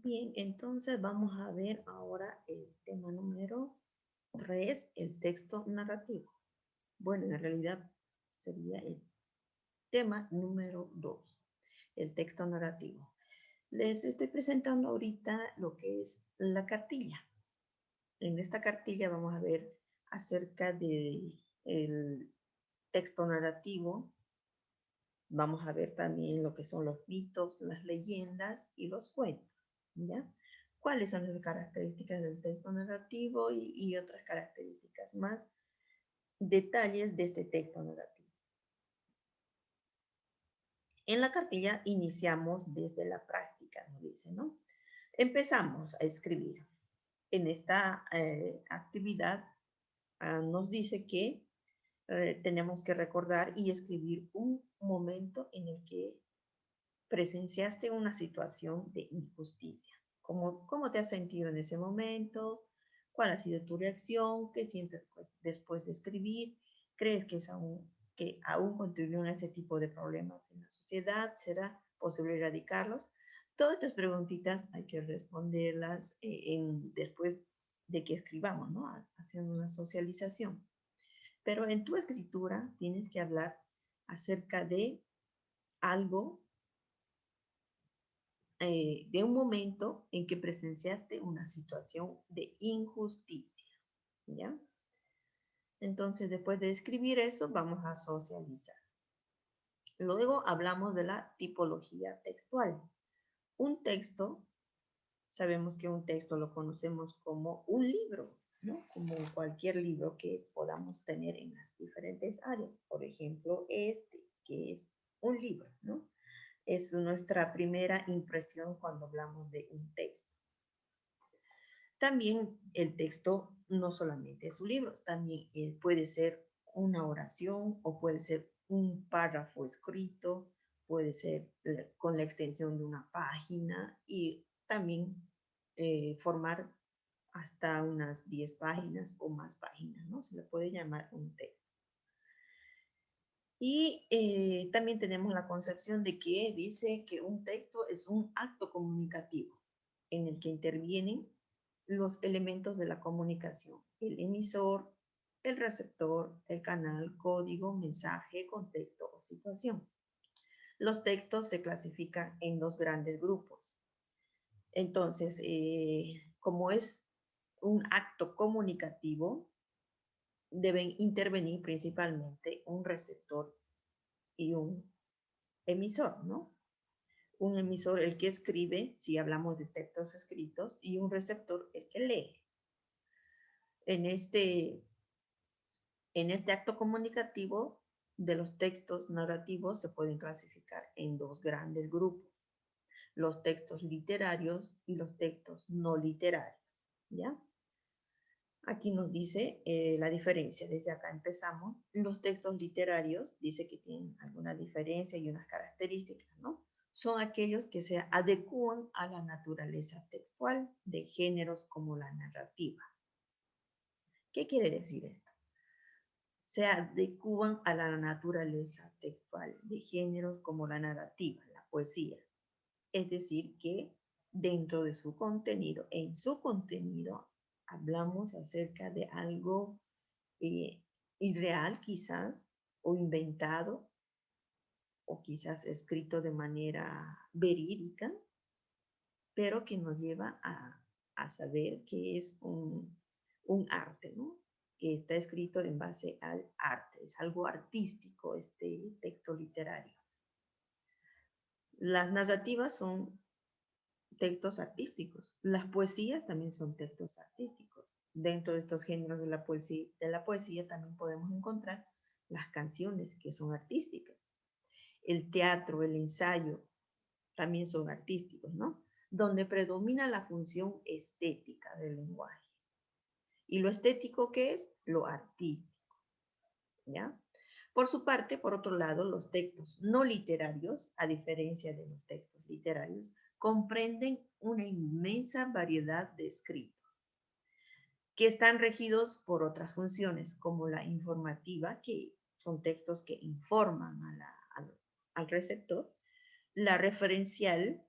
Bien, entonces vamos a ver ahora el tema número 3, el texto narrativo. Bueno, en realidad sería el tema número 2, el texto narrativo. Les estoy presentando ahorita lo que es la cartilla. En esta cartilla vamos a ver acerca del texto narrativo. Vamos a ver también lo que son los mitos, las leyendas y los cuentos, ¿ya? ¿Cuáles son las características del texto narrativo y otras características más? Detalles de este texto narrativo. En la cartilla iniciamos desde la práctica, nos dice, ¿no? Empezamos a escribir. En esta actividad nos dice que tenemos que recordar y escribir un momento en el que presenciaste una situación de injusticia. ¿Cómo te has sentido en ese momento? ¿Cuál ha sido tu reacción? ¿Qué sientes después de escribir? ¿Crees que aún continúan ese tipo de problemas en la sociedad? ¿Será posible erradicarlos? Todas estas preguntitas hay que responderlas después de que escribamos, ¿no? Haciendo una socialización. Pero en tu escritura tienes que hablar acerca de algo, de un momento en que presenciaste una situación de injusticia, ¿ya? Entonces, después de escribir eso, vamos a socializar. Luego hablamos de la tipología textual. Un texto, sabemos que un texto lo conocemos como un libro, ¿no? Como cualquier libro que podamos tener en las diferentes áreas. Por ejemplo, este, que es un libro, ¿no? Es nuestra primera impresión cuando hablamos de un texto. También el texto no solamente es un libro, también puede ser una oración o puede ser un párrafo escrito, puede ser con la extensión de una página y también formar hasta unas 10 páginas o más páginas, ¿no? Se le puede llamar un texto. Y también tenemos la concepción de que dice que un texto es un acto comunicativo en el que intervienen los elementos de la comunicación: el emisor, el receptor, el canal, código, mensaje, contexto o situación. Los textos se clasifican en dos grandes grupos. Entonces, como es un acto comunicativo, deben intervenir principalmente un receptor y un emisor, ¿no? Un emisor, el que escribe, si hablamos de textos escritos, y un receptor, el que lee. En este acto comunicativo de los textos narrativos se pueden clasificar en dos grandes grupos: los textos literarios y los textos no literarios, ¿ya? Aquí nos dice la diferencia. Desde acá empezamos. Los textos literarios dice que tienen alguna diferencia y unas características, ¿no? Son aquellos que se adecúan a la naturaleza textual de géneros como la narrativa. ¿Qué quiere decir esto? Se adecúan a la naturaleza textual de géneros como la narrativa, la poesía. Es decir, que dentro de su contenido, en su contenido, hablamos acerca de algo irreal quizás, o inventado, o quizás escrito de manera verídica, pero que nos lleva a saber que es un arte, ¿no? Que está escrito en base al arte, es algo artístico este texto literario. Las narrativas son textos artísticos, las poesías también son textos artísticos. Dentro de estos géneros de la poesía también podemos encontrar las canciones, que son artísticas. El teatro, el ensayo, también son artísticos, ¿no? Donde predomina la función estética del lenguaje. ¿Y lo estético qué es? Lo artístico, ¿ya? Por su parte, por otro lado, los textos no literarios, a diferencia de los textos literarios, comprenden una inmensa variedad de escritos que están regidos por otras funciones, como la informativa, que son textos que informan al receptor, la referencial,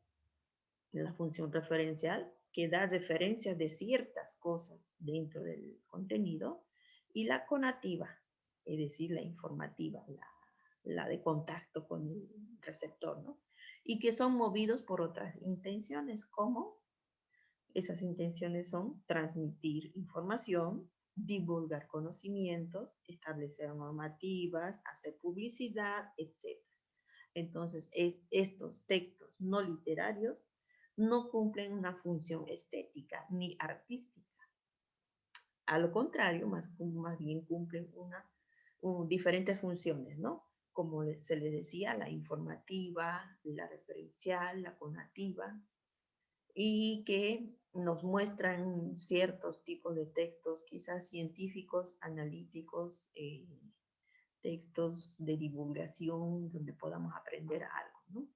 la función referencial, que da referencias de ciertas cosas dentro del contenido, y la conativa, es decir, la informativa, la de contacto con el receptor, ¿no? Y que son movidos por otras intenciones, como esas intenciones son transmitir información, divulgar conocimientos, establecer normativas, hacer publicidad, etc. Entonces, estos textos no literarios no cumplen una función estética ni artística. A lo contrario, más bien cumplen diferentes funciones, ¿no? Como se les decía, la informativa, la referencial, la conativa, y que nos muestran ciertos tipos de textos, quizás científicos, analíticos, textos de divulgación donde podamos aprender algo, ¿no?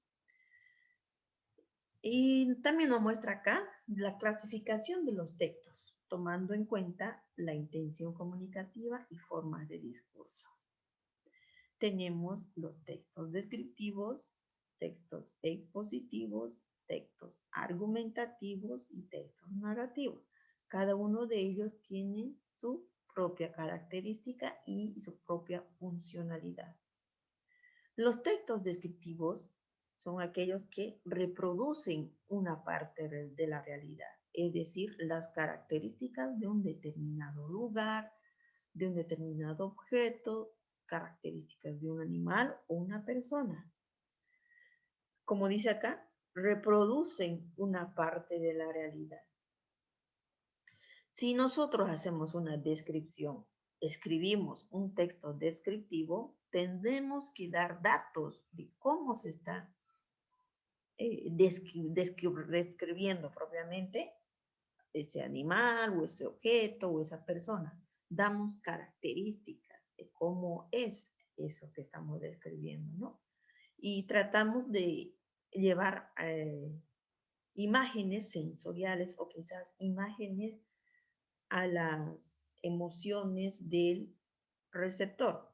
Y también nos muestra acá la clasificación de los textos, tomando en cuenta la intención comunicativa y formas de discurso. Tenemos los textos descriptivos, textos expositivos, textos argumentativos y textos narrativos. Cada uno de ellos tiene su propia característica y su propia funcionalidad. Los textos descriptivos son aquellos que reproducen una parte de la realidad, es decir, las características de un determinado lugar, de un determinado objeto, características de un animal o una persona. Como dice acá, reproducen una parte de la realidad. Si nosotros hacemos una descripción, escribimos un texto descriptivo, tendremos que dar datos de cómo se está describiendo propiamente ese animal o ese objeto o esa persona. Damos características de cómo es eso que estamos describiendo, ¿no? Y tratamos de llevar imágenes sensoriales o quizás imágenes a las emociones del receptor.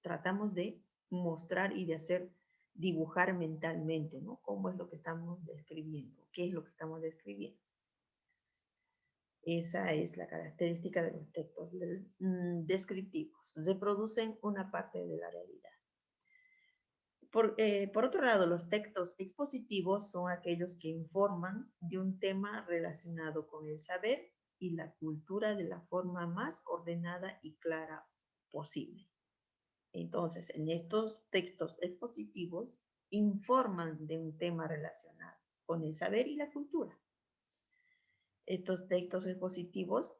Tratamos de mostrar y de hacer dibujar mentalmente, ¿no? ¿Cómo es lo que estamos describiendo? ¿Qué es lo que estamos describiendo? Esa es la característica de los textos descriptivos. Reproducen una parte de la realidad. Por otro lado, los textos expositivos son aquellos que informan de un tema relacionado con el saber y la cultura de la forma más ordenada y clara posible. Entonces, en estos textos expositivos informan de un tema relacionado con el saber y la cultura. Estos textos expositivos,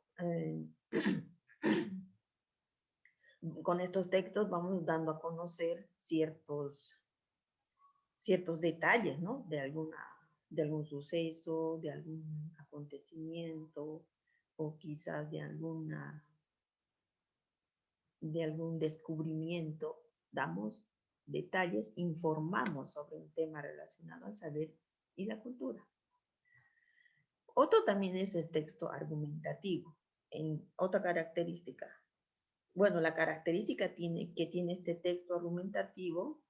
con estos textos vamos dando a conocer ciertos detalles, ¿no? De algún suceso, de algún acontecimiento, o quizás de algún descubrimiento. Damos detalles, informamos sobre un tema relacionado al saber y la cultura. Otro también es el texto argumentativo. En otra característica. Bueno, la característica que tiene este texto argumentativo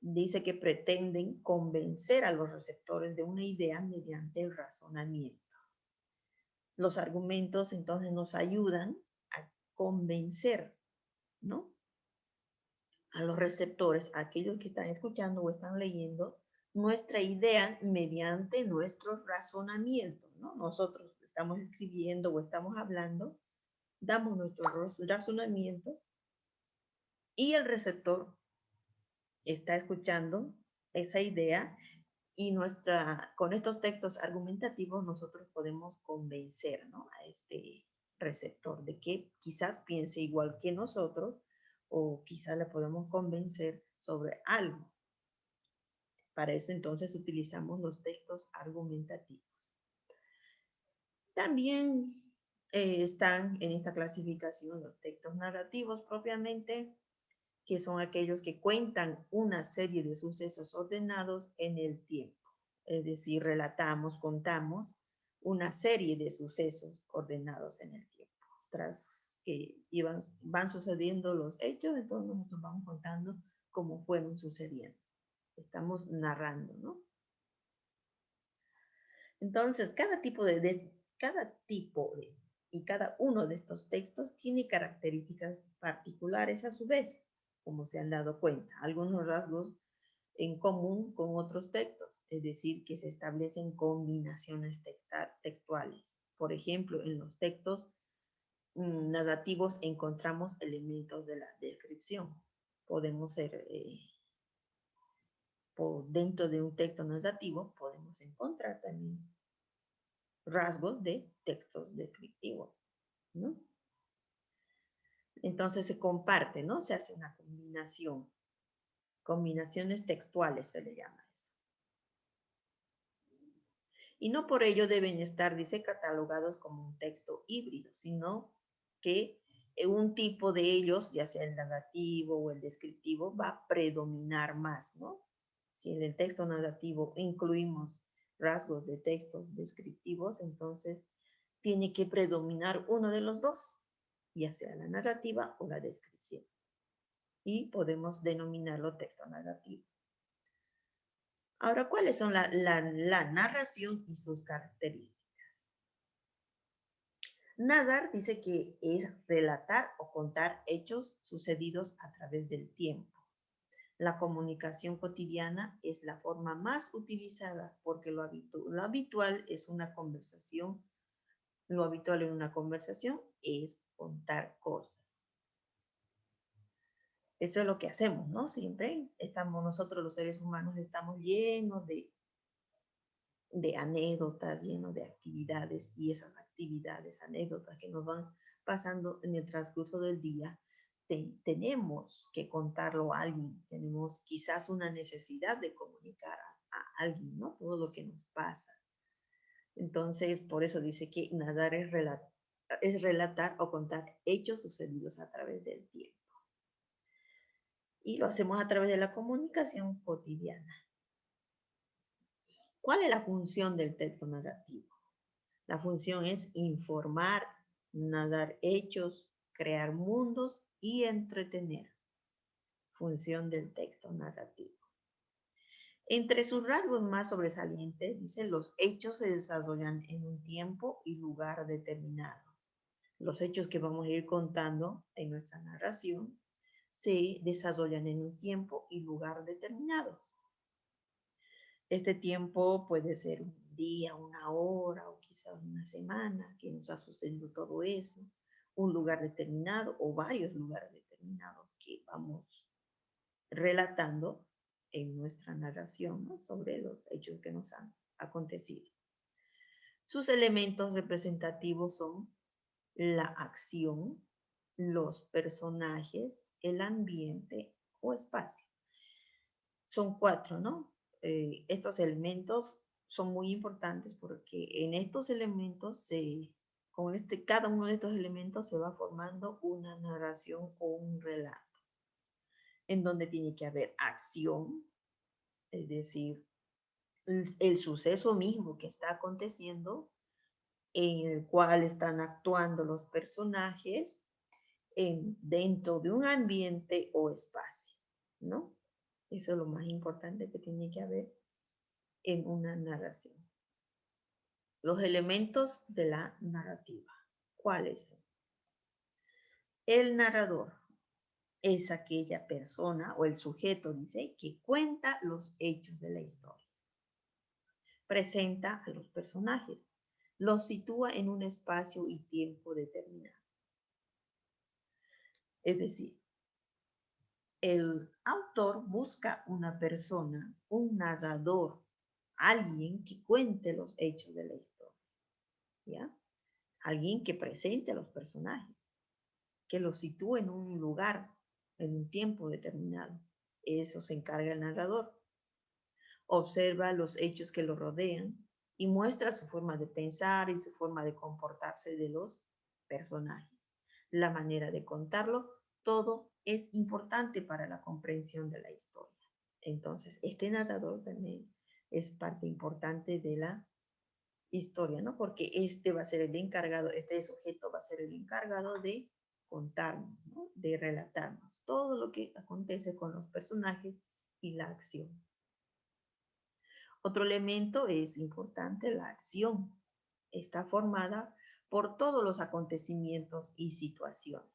dice que pretenden convencer a los receptores de una idea mediante el razonamiento. Los argumentos entonces nos ayudan a convencer, ¿no? A los receptores, a aquellos que están escuchando o están leyendo, nuestra idea mediante nuestros razonamientos, ¿no? Nosotros estamos escribiendo o estamos hablando, damos nuestro razonamiento y el receptor está escuchando esa idea y con estos textos argumentativos nosotros podemos convencer, ¿no? A este receptor de que quizás piense igual que nosotros o quizás le podemos convencer sobre algo. Para eso entonces utilizamos los textos argumentativos. También están en esta clasificación los textos narrativos propiamente, que son aquellos que cuentan una serie de sucesos ordenados en el tiempo. Es decir, relatamos, contamos una serie de sucesos ordenados en el tiempo. Tras que van sucediendo los hechos, entonces nosotros vamos contando cómo fueron sucediendo. Estamos narrando, ¿no? Entonces, cada tipo y cada uno de estos textos tiene características particulares a su vez, como se han dado cuenta, algunos rasgos en común con otros textos, es decir, que se establecen combinaciones textuales. Por ejemplo, en los textos narrativos encontramos elementos de la descripción. Podemos ser, dentro de un texto narrativo, podemos encontrar también rasgos de textos descriptivos, ¿no? Entonces se comparte, ¿no? Se hace una combinación. Combinaciones textuales se le llama eso. Y no por ello deben estar, dice, catalogados como un texto híbrido, sino que un tipo de ellos, ya sea el narrativo o el descriptivo, va a predominar más, ¿no? Si en el texto narrativo incluimos rasgos de textos descriptivos, entonces tiene que predominar uno de los dos, ya sea la narrativa o la descripción. Y podemos denominarlo texto narrativo. Ahora, ¿cuáles son la narración y sus características? Narrar dice que es relatar o contar hechos sucedidos a través del tiempo. La comunicación cotidiana es la forma más utilizada porque lo habitual es una conversación. Lo habitual en una conversación es contar cosas. Eso es lo que hacemos, ¿no? Siempre estamos nosotros los seres humanos, estamos llenos de anécdotas, llenos de actividades y esas actividades, anécdotas que nos van pasando en el transcurso del día, tenemos que contarlo a alguien, tenemos quizás una necesidad de comunicar a alguien, ¿no? Todo lo que nos pasa. Entonces, por eso dice que nadar es relatar o contar hechos sucedidos a través del tiempo. Y lo hacemos a través de la comunicación cotidiana. ¿Cuál es la función del texto narrativo? La función es informar, narrar hechos, crear mundos y entretener. Función del texto narrativo. Entre sus rasgos más sobresalientes, dice, los hechos se desarrollan en un tiempo y lugar determinado. Los hechos que vamos a ir contando en nuestra narración se desarrollan en un tiempo y lugar determinados. Este tiempo puede ser un día, una hora o quizás una semana que nos ha sucedido todo eso, un lugar determinado o varios lugares determinados que vamos relatando en nuestra narración, ¿no? Sobre los hechos que nos han acontecido. Sus elementos representativos son la acción, los personajes, el ambiente o espacio. Son 4, ¿no? Estos elementos son muy importantes porque en estos elementos, cada uno de estos elementos se va formando una narración o un relato, en donde tiene que haber acción, es decir, el suceso mismo que está aconteciendo, en el cual están actuando los personajes dentro de un ambiente o espacio, ¿no? Eso es lo más importante que tiene que haber en una narración. Los elementos de la narrativa. ¿Cuáles son? El narrador es aquella persona o el sujeto, dice, que cuenta los hechos de la historia. Presenta a los personajes, los sitúa en un espacio y tiempo determinado. Es decir, el autor busca una persona, un narrador, alguien que cuente los hechos de la historia, ¿ya? Alguien que presente a los personajes, que los sitúe en un lugar, en un tiempo determinado. Eso se encarga el narrador. Observa los hechos que lo rodean y muestra su forma de pensar y su forma de comportarse de los personajes. La manera de contarlo, todo es importante para la comprensión de la historia. Entonces, este narrador también es parte importante de la historia, ¿no? Porque este va a ser el encargado, este sujeto va a ser el encargado de contarnos, ¿no? De relatarnos todo lo que acontece con los personajes y la acción. Otro elemento es importante, la acción. Está formada por todos los acontecimientos y situaciones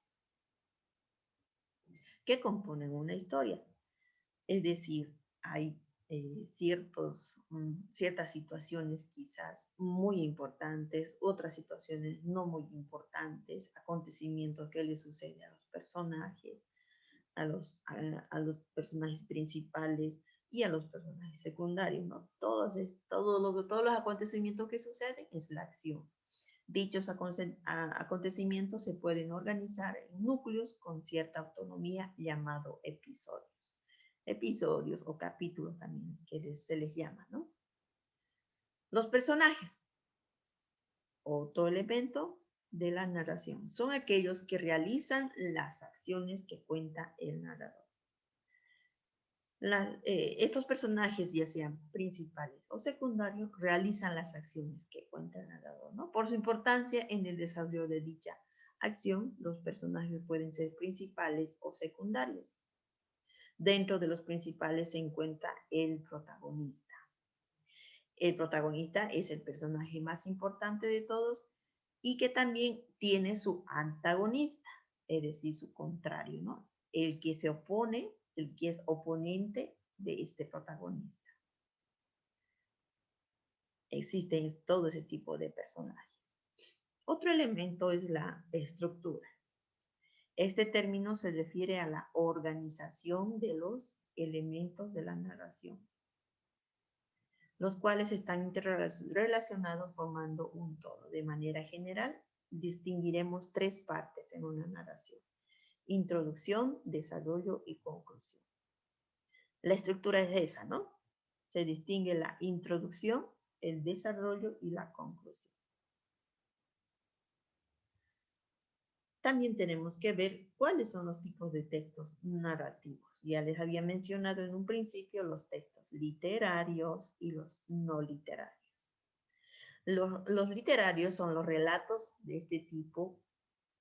que componen una historia. Es decir, hay ciertas situaciones quizás muy importantes, otras situaciones no muy importantes, acontecimientos que le suceden a los personajes, a los personajes principales y a los personajes secundarios, ¿no? Todos los acontecimientos que suceden es la acción. Dichos acontecimientos se pueden organizar en núcleos con cierta autonomía llamado episodios. Episodios o capítulos también que se les llama, ¿no? Los personajes, otro elemento de la narración, son aquellos que realizan las acciones que cuenta el narrador. Estos personajes, ya sean principales o secundarios, realizan las acciones que cuenta el narrador, ¿no? Por su importancia en el desarrollo de dicha acción, los personajes pueden ser principales o secundarios. Dentro de los principales se encuentra el protagonista. El protagonista es el personaje más importante de todos y que también tiene su antagonista, es decir, su contrario, ¿no? El que se opone, el que es oponente de este protagonista. Existen todo ese tipo de personajes. Otro elemento es la estructura. Este término se refiere a la organización de los elementos de la narración, los cuales están interrelacionados formando un todo. De manera general, distinguiremos tres partes en una narración: introducción, desarrollo y conclusión. La estructura es esa, ¿no? Se distingue la introducción, el desarrollo y la conclusión. También tenemos que ver cuáles son los tipos de textos narrativos. Ya les había mencionado en un principio los textos literarios y los no literarios. Los literarios son los relatos de este tipo,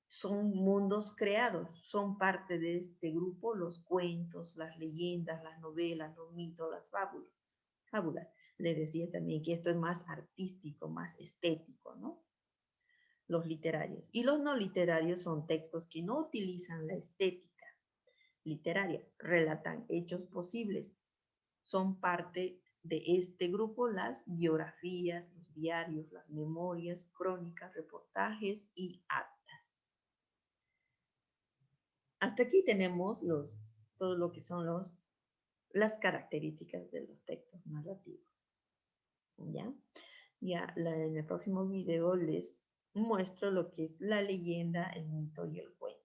son mundos creados, son parte de este grupo los cuentos, las leyendas, las novelas, los mitos, las fábulas. Les decía también que esto es más artístico, más estético, ¿no? Los literarios. Y los no literarios son textos que no utilizan la estética literaria, relatan hechos posibles, son parte de este grupo las biografías, los diarios, las memorias, crónicas, reportajes y actas. Hasta aquí tenemos todo lo que son las características de los textos narrativos. ¿Ya? En el próximo video les muestro lo que es la leyenda, el mito y el cuento.